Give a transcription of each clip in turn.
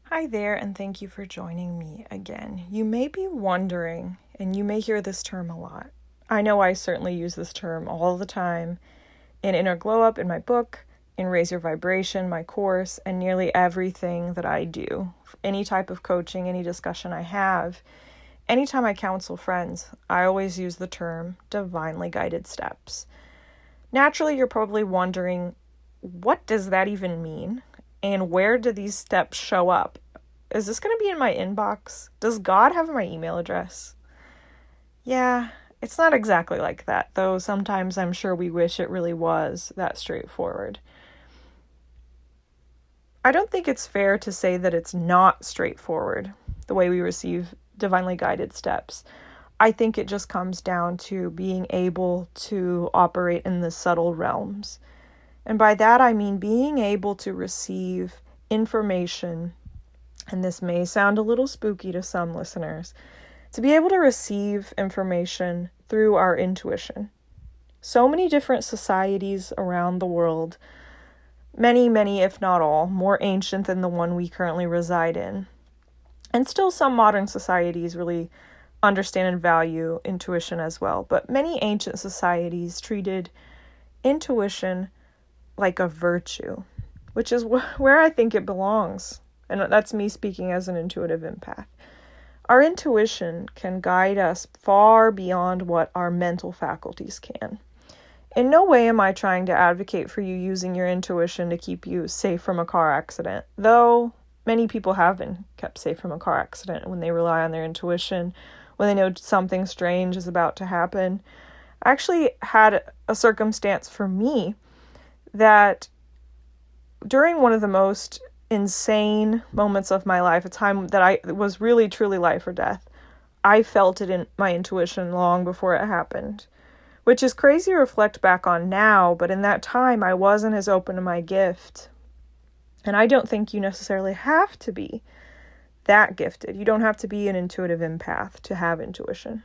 Hi there, and thank you for joining me again. You may be wondering, and you may hear this term a lot. I know I certainly use this term all the time in Inner Glow Up, in my book, in Raise Your Vibration, my course, and nearly everything that I do. Any type of coaching, any discussion I have, anytime I counsel friends, I always use the term divinely guided steps. Naturally, you're probably wondering, what does that even mean? And where do these steps show up? Is this going to be in my inbox? Does God have my email address? Yeah, it's not exactly like that, though sometimes I'm sure we wish it really was that straightforward. I don't think it's fair to say that it's not straightforward, the way we receive divinely guided steps. I think it just comes down to being able to operate in the subtle realms. And by that I mean being able to receive information, and this may sound a little spooky to some listeners, to be able to receive information through our intuition. So many different societies around the world, many, if not all, more ancient than the one we currently reside in. And still some modern societies really understand and value intuition as well. But many ancient societies treated intuition like a virtue, which is where I think it belongs. And that's me speaking as an intuitive empath. Our intuition can guide us far beyond what our mental faculties can. In no way am I trying to advocate for you using your intuition to keep you safe from a car accident, though many people have been kept safe from a car accident when they rely on their intuition, when they know something strange is about to happen. I actually had a circumstance for me that during one of the most insane moments of my life, a time that I was really truly life or death, I felt it in my intuition long before it happened, which is crazy to reflect back on now, but in that time I wasn't as open to my gift. And I don't think you necessarily have to be that gifted. You don't have to be an intuitive empath to have intuition.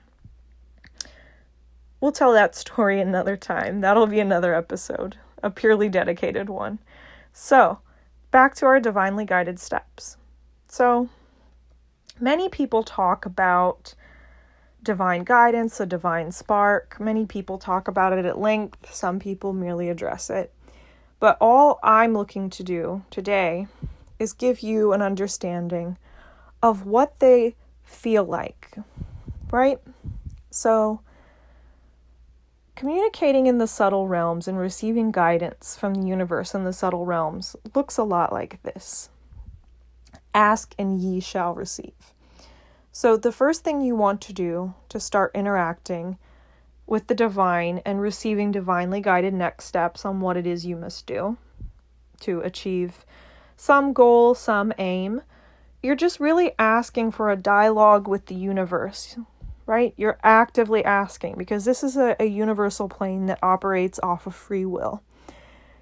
We'll tell that story another time. That'll be another episode, a purely dedicated one. So, back to our divinely guided steps. So, many people talk about divine guidance, a divine spark. Many people talk about it at length. Some people merely address it. But all I'm looking to do today is give you an understanding of what they feel like, right? So, communicating in the subtle realms and receiving guidance from the universe in the subtle realms looks a lot like this. Ask and ye shall receive. So the first thing you want to do to start interacting with the divine and receiving divinely guided next steps on what it is you must do to achieve some goal, some aim, you're just really asking for a dialogue with the universe. Right? You're actively asking because this is a universal plane that operates off of free will.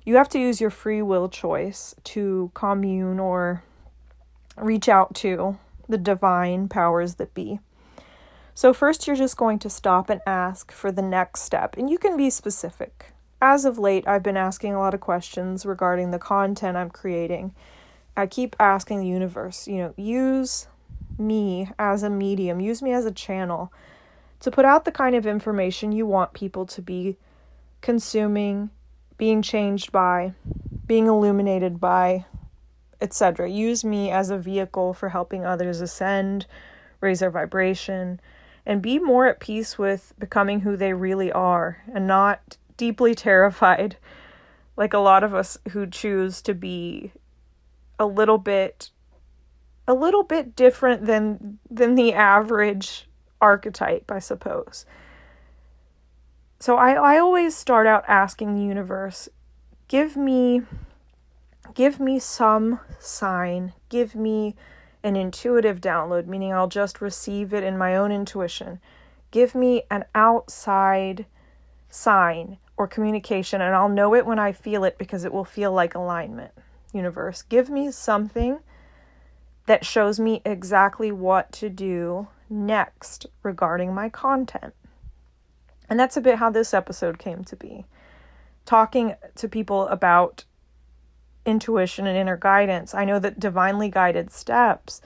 You have to use your free will choice to commune or reach out to the divine powers that be. So first you're just going to stop and ask for the next step, and you can be specific. As of late, I've been asking a lot of questions regarding the content I'm creating. I keep asking the universe, use me as a medium, use me as a channel to put out the kind of information you want people to be consuming, being changed by, being illuminated by, etc. Use me as a vehicle for helping others ascend, raise their vibration, and be more at peace with becoming who they really are and not deeply terrified like a lot of us who choose to be a little bit different than the average archetype, I suppose. So I always start out asking the universe, give me some sign, give me an intuitive download, meaning I'll just receive it in my own intuition. Give me an outside sign or communication, and I'll know it when I feel it because it will feel like alignment. Universe, give me something that shows me exactly what to do next regarding my content. And that's a bit how this episode came to be. Talking to people about intuition and inner guidance, I know that divinely guided steps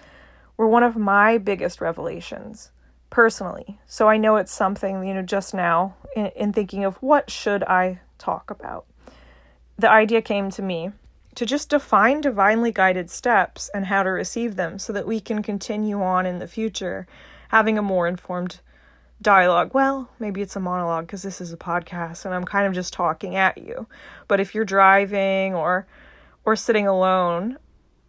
were one of my biggest revelations personally. So I know it's something, just now in thinking of what should I talk about. The idea came to me to just define divinely guided steps and how to receive them so that we can continue on in the future having a more informed dialogue. Well, maybe it's a monologue because this is a podcast and I'm kind of just talking at you. But if you're driving or sitting alone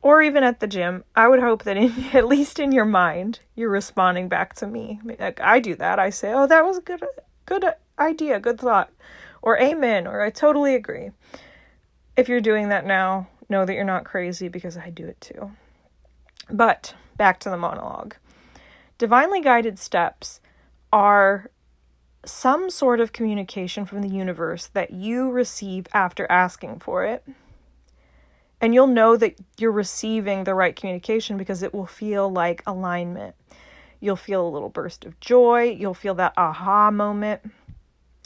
or even at the gym, I would hope that at least in your mind, you're responding back to me. Like I do that. I say, oh, that was a good idea, good thought, or amen, or I totally agree. If you're doing that now, know that you're not crazy because I do it too. But back to the monologue. Divinely guided steps are some sort of communication from the universe that you receive after asking for it. And you'll know that you're receiving the right communication because it will feel like alignment. You'll feel a little burst of joy. You'll feel that aha moment.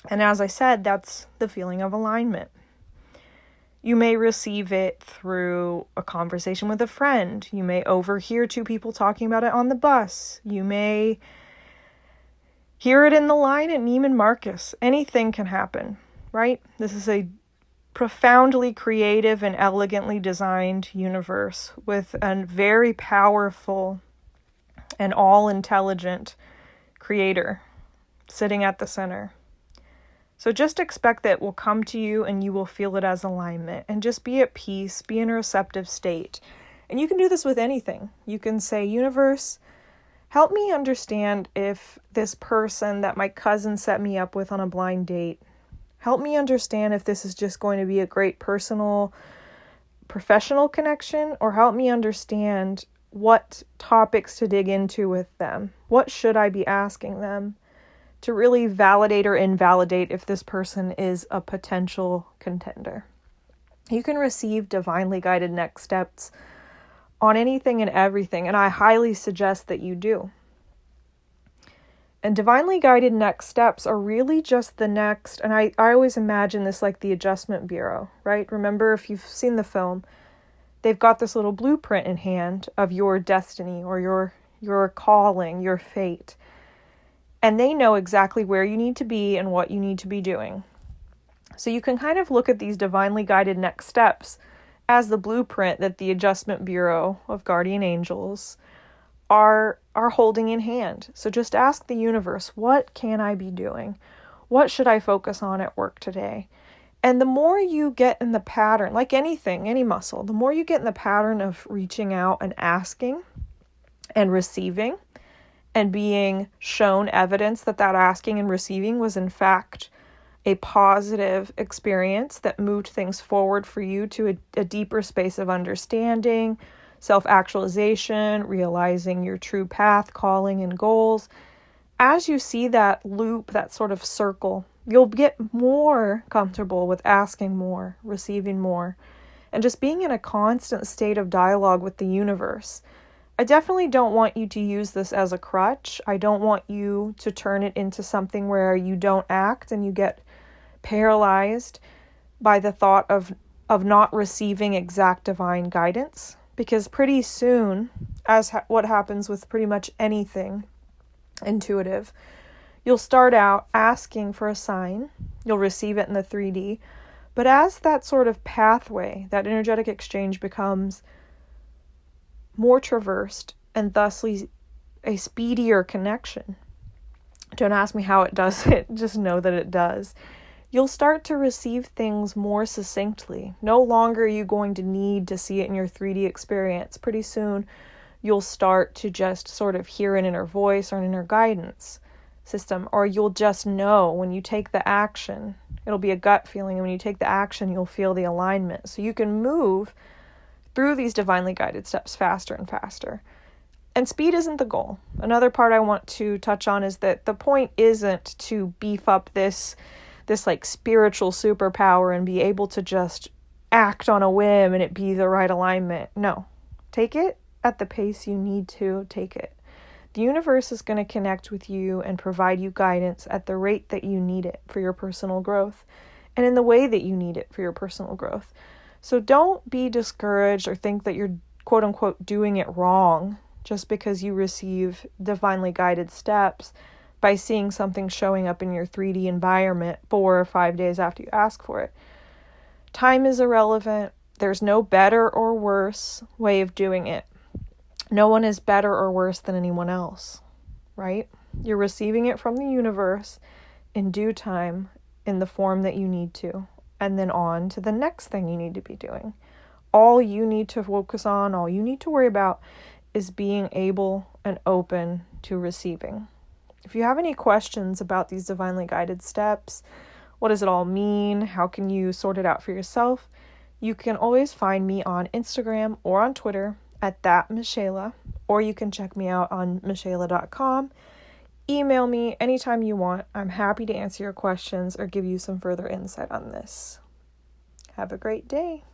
And as I said, that's the feeling of alignment. You may receive it through a conversation with a friend. You may overhear two people talking about it on the bus. You may hear it in the line at Neiman Marcus. Anything can happen, right? This is a profoundly creative and elegantly designed universe with a very powerful and all-intelligent creator sitting at the center. So just expect that it will come to you and you will feel it as alignment. And just be at peace, be in a receptive state. And you can do this with anything. You can say, universe, help me understand if this person that my cousin set me up with on a blind date, help me understand if this is just going to be a great personal, professional connection, or help me understand what topics to dig into with them. What should I be asking them to really validate or invalidate if this person is a potential contender? You can receive divinely guided next steps on anything and everything, and I highly suggest that you do. And divinely guided next steps are really just the next, and I always imagine this like the Adjustment Bureau, right? Remember, if you've seen the film, they've got this little blueprint in hand of your destiny or your calling, your fate. And they know exactly where you need to be and what you need to be doing. So you can kind of look at these divinely guided next steps as the blueprint that the Adjustment Bureau of Guardian Angels are holding in hand. So just ask the universe, what can I be doing? What should I focus on at work today? And the more you get in the pattern, like anything, any muscle, the more you get in the pattern of reaching out and asking and receiving, and being shown evidence that asking and receiving was in fact a positive experience that moved things forward for you to a deeper space of understanding, self-actualization, realizing your true path, calling, and goals. As you see that loop, that sort of circle, you'll get more comfortable with asking more, receiving more, and just being in a constant state of dialogue with the universe. I definitely don't want you to use this as a crutch. I don't want you to turn it into something where you don't act and you get paralyzed by the thought of not receiving exact divine guidance. Because pretty soon, as what happens with pretty much anything intuitive, you'll start out asking for a sign. You'll receive it in the 3D. But as that sort of pathway, that energetic exchange becomes more traversed and thusly a speedier connection. Don't ask me how it does it, just know that it does. You'll start to receive things more succinctly. No longer are you going to need to see it in your 3D experience. Pretty soon, you'll start to just sort of hear an inner voice or an inner guidance system, or you'll just know when you take the action. It'll be a gut feeling, and when you take the action, you'll feel the alignment. So you can move through these divinely guided steps faster and faster. And speed isn't the goal. Another part I want to touch on is that the point isn't to beef up this like spiritual superpower and be able to just act on a whim and it be the right alignment. No. Take it at the pace you need to take it. The universe is going to connect with you and provide you guidance at the rate that you need it for your personal growth and in the way that you need it for your personal growth. So don't be discouraged or think that you're quote unquote doing it wrong just because you receive divinely guided steps by seeing something showing up in your 3D environment 4 or 5 days after you ask for it. Time is irrelevant. There's no better or worse way of doing it. No one is better or worse than anyone else, right? You're receiving it from the universe in due time in the form that you need to, and then on to the next thing you need to be doing. All you need to focus on, all you need to worry about is being able and open to receiving. If you have any questions about these divinely guided steps, what does it all mean? How can you sort it out for yourself? You can always find me on Instagram or on Twitter at @thatmichela, or you can check me out on michela.com. Email me anytime you want. I'm happy to answer your questions or give you some further insight on this. Have a great day.